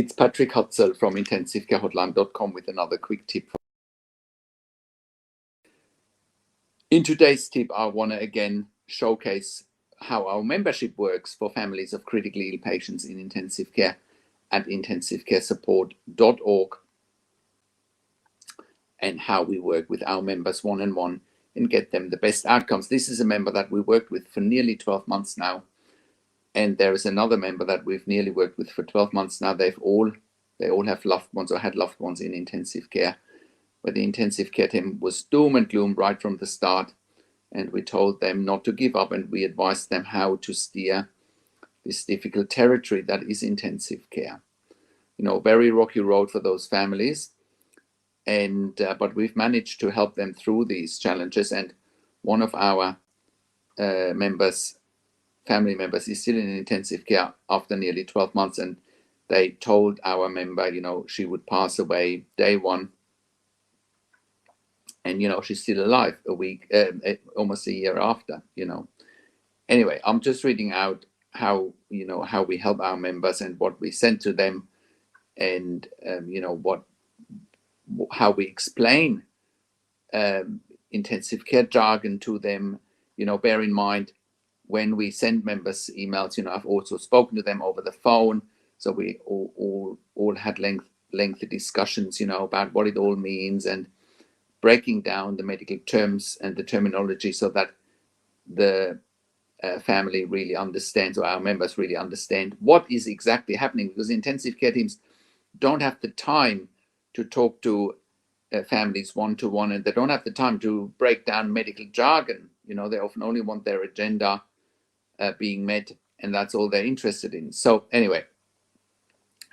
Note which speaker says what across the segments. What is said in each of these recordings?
Speaker 1: It's Patrick Hutzel from intensivecarehotline.com with another quick tip. In today's tip, I want to again showcase how our membership works for families of critically ill patients in intensive care at intensivecaresupport.org, and how we work with our members one-on-one and get them the best outcomes. This is a member that we worked with for nearly 12 months now. And there is another member that we've nearly worked with for 12 months now. They all have loved ones or had loved ones in intensive care, where the intensive care team was doom and gloom right from the start. And we told them not to give up, and we advised them how to steer this difficult territory that is intensive care. Very rocky road for those families. And but we've managed to help them through these challenges. And one of our family members is still in intensive care after nearly 12 months, and they told our member, she would pass away day one, and she's still alive almost a year after. Anyway, I'm just reading out how we help our members and what we send to them, and how we explain intensive care jargon to them. Bear in mind, when we send members emails, I've also spoken to them over the phone. So we all had lengthy discussions, about what it all means, and breaking down the medical terms and the terminology so that the family really understands, or our members really understand what is exactly happening, because intensive care teams don't have the time to talk to families one-to-one, and they don't have the time to break down medical jargon. They often only want their agenda being met, and that's all they're interested in. So anyway,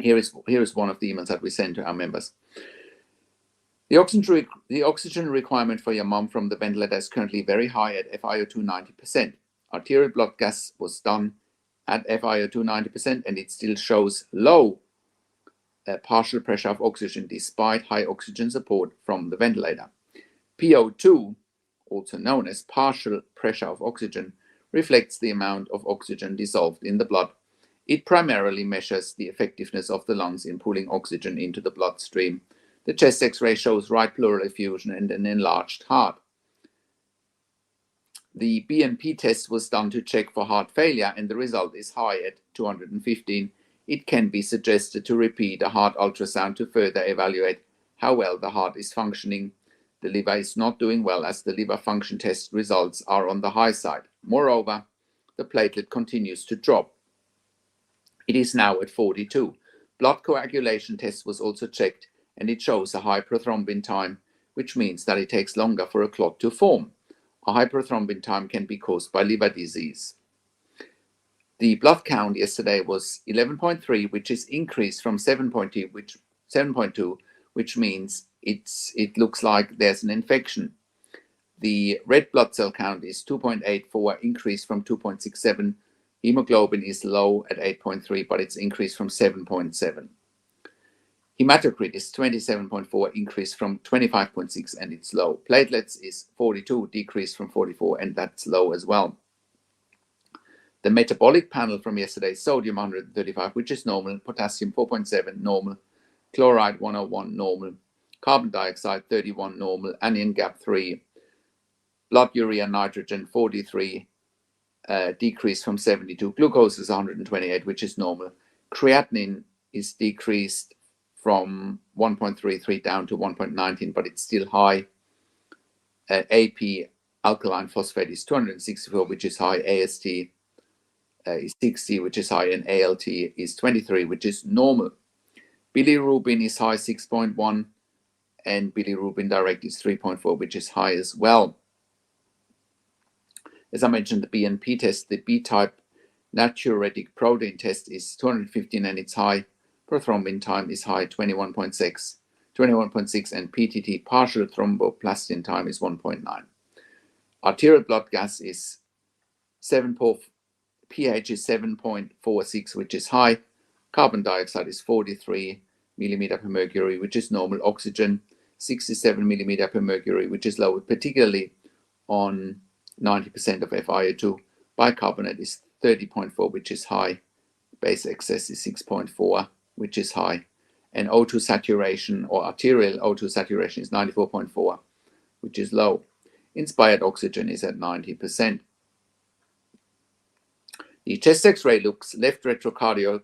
Speaker 1: here is one of the emails that we send to our members. The oxygen requirement for your mom from the ventilator is currently very high at FiO2 90%. Arterial blood gas was done at FiO2 90%, and it still shows low partial pressure of oxygen despite high oxygen support from the ventilator. PO2, also known as partial pressure of oxygen, reflects the amount of oxygen dissolved in the blood. It primarily measures the effectiveness of the lungs in pulling oxygen into the bloodstream. The chest X-ray shows right pleural effusion and an enlarged heart. The BNP test was done to check for heart failure, and the result is high at 215. It can be suggested to repeat a heart ultrasound to further evaluate how well the heart is functioning. The liver is not doing well, as the liver function test results are on the high side. Moreover, the platelet continues to drop. It is now at 42. Blood coagulation test was also checked, and it shows a high prothrombin time, which means that it takes longer for a clot to form. A high prothrombin time can be caused by liver disease. The blood count yesterday was 11.3, which is increased from 7.2, which means it looks like there's an infection. The red blood cell count is 2.84, increased from 2.67. Hemoglobin is low at 8.3, but it's increased from 7.7. Hematocrit is 27.4, increased from 25.6, and it's low. Platelets is 42, decreased from 44, and that's low as well. The metabolic panel from yesterday: sodium 135, which is normal, potassium 4.7, normal, chloride 101, normal, carbon dioxide 31, normal, anion gap 3, blood urea nitrogen 43, decreased from 72, glucose is 128, which is normal, creatinine is decreased from 1.33 down to 1.19, but it's still high. AP, alkaline phosphate, is 264, which is high. AST is 60, which is high, and ALT is 23, which is normal. Bilirubin is high, 6.1, and bilirubin direct is 3.4, which is high as well. As I mentioned, the BNP test, the B-type natriuretic protein test, is 215, and it's high. Prothrombin time is high, 21.6, and PTT, partial thromboplastin time, is 1.9. Arterial blood gas is 7. pH is 7.46, which is high. Carbon dioxide is 43 millimeter per mercury, which is normal. Oxygen 67 millimeter per mercury, which is low, particularly on 90% of FiO2. Bicarbonate is 30.4, which is high. Base excess is 6.4, which is high, and O2 saturation or arterial O2 saturation is 94.4, which is low. Inspired oxygen is at 90%. The chest X-ray looks left retrocardiac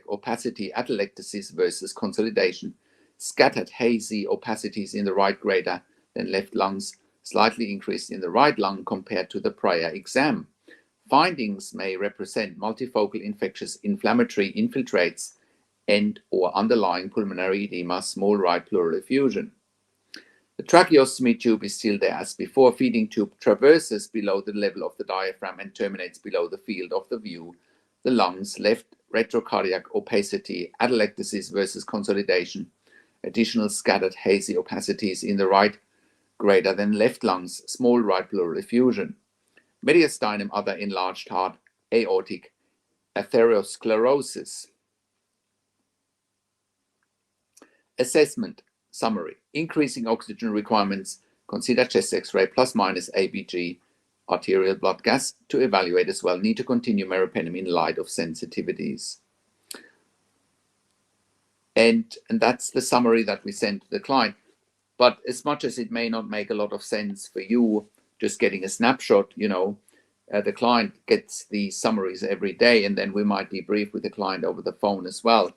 Speaker 1: opacity atelectasis versus consolidation, scattered hazy opacities in the right greater than left lungs, slightly increased in the right lung compared to the prior exam. Findings may represent multifocal infectious inflammatory infiltrates and or underlying pulmonary edema, small right pleural effusion. The tracheostomy tube is still there as before. Feeding tube traverses below the level of the diaphragm and terminates below the field of the view. The lungs, left retrocardiac opacity, atelectasis versus consolidation, additional scattered hazy opacities in the right greater than left lungs, small right pleural effusion. Mediastinum other enlarged heart, aortic atherosclerosis. Assessment summary: increasing oxygen requirements, consider chest X-ray plus minus ABG, arterial blood gas to evaluate as well. Need to continue meropenem in light of sensitivities. And that's the summary that we sent to the client. But as much as it may not make a lot of sense for you, just getting a snapshot, the client gets these summaries every day, and then we might debrief with the client over the phone as well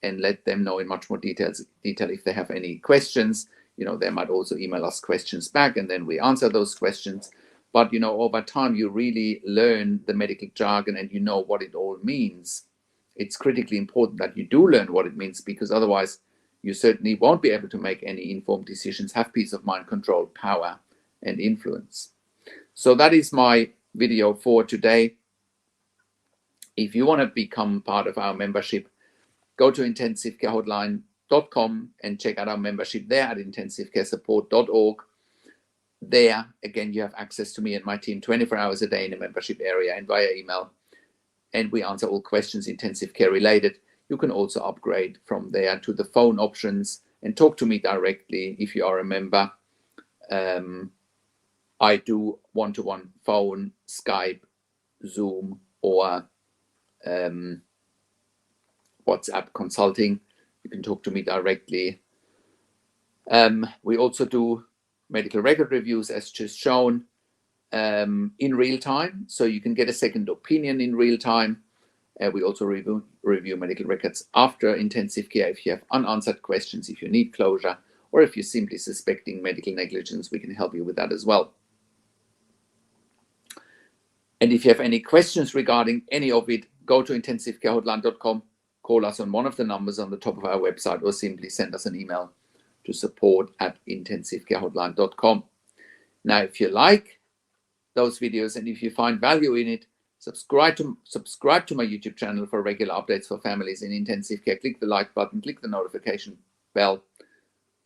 Speaker 1: and let them know in much more detail if they have any questions. They might also email us questions back, and then we answer those questions. But, over time, you really learn the medical jargon and you know what it all means. It's critically important that you do learn what it means, because otherwise you certainly won't be able to make any informed decisions, have peace of mind, control, power, and influence. So that is my video for today. If you want to become part of our membership, go to intensivecarehotline.com and check out our membership there at intensivecaresupport.org. There, again, you have access to me and my team 24 hours a day in the membership area and via email. And we answer all questions intensive care related. You can also upgrade from there to the phone options and talk to me directly if you are a member. I do one-to-one phone, Skype, Zoom, or WhatsApp consulting. You can talk to me directly. We also do medical record reviews, as just shown, in real time, so you can get a second opinion in real time. We also review medical records after intensive care if you have unanswered questions, if you need closure, or if you're simply suspecting medical negligence, we can help you with that as well. And if you have any questions regarding any of it, go to intensivecarehotline.com, call us on one of the numbers on the top of our website, or simply send us an email to support@intensivecarehotline.com. Now, if you like those videos and if you find value in it, subscribe to my YouTube channel for regular updates for families in intensive care. Click the like button, click the notification bell,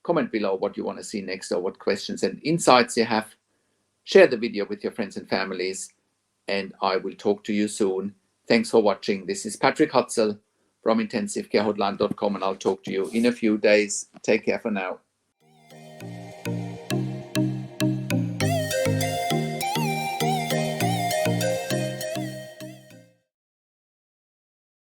Speaker 1: comment below what you want to see next or what questions and insights you have. Share the video with your friends and families, and I will talk to you soon. Thanks for watching. This is Patrick Hutzel from intensivecarehotline.com, and I'll talk to you in a few days. Take care for now.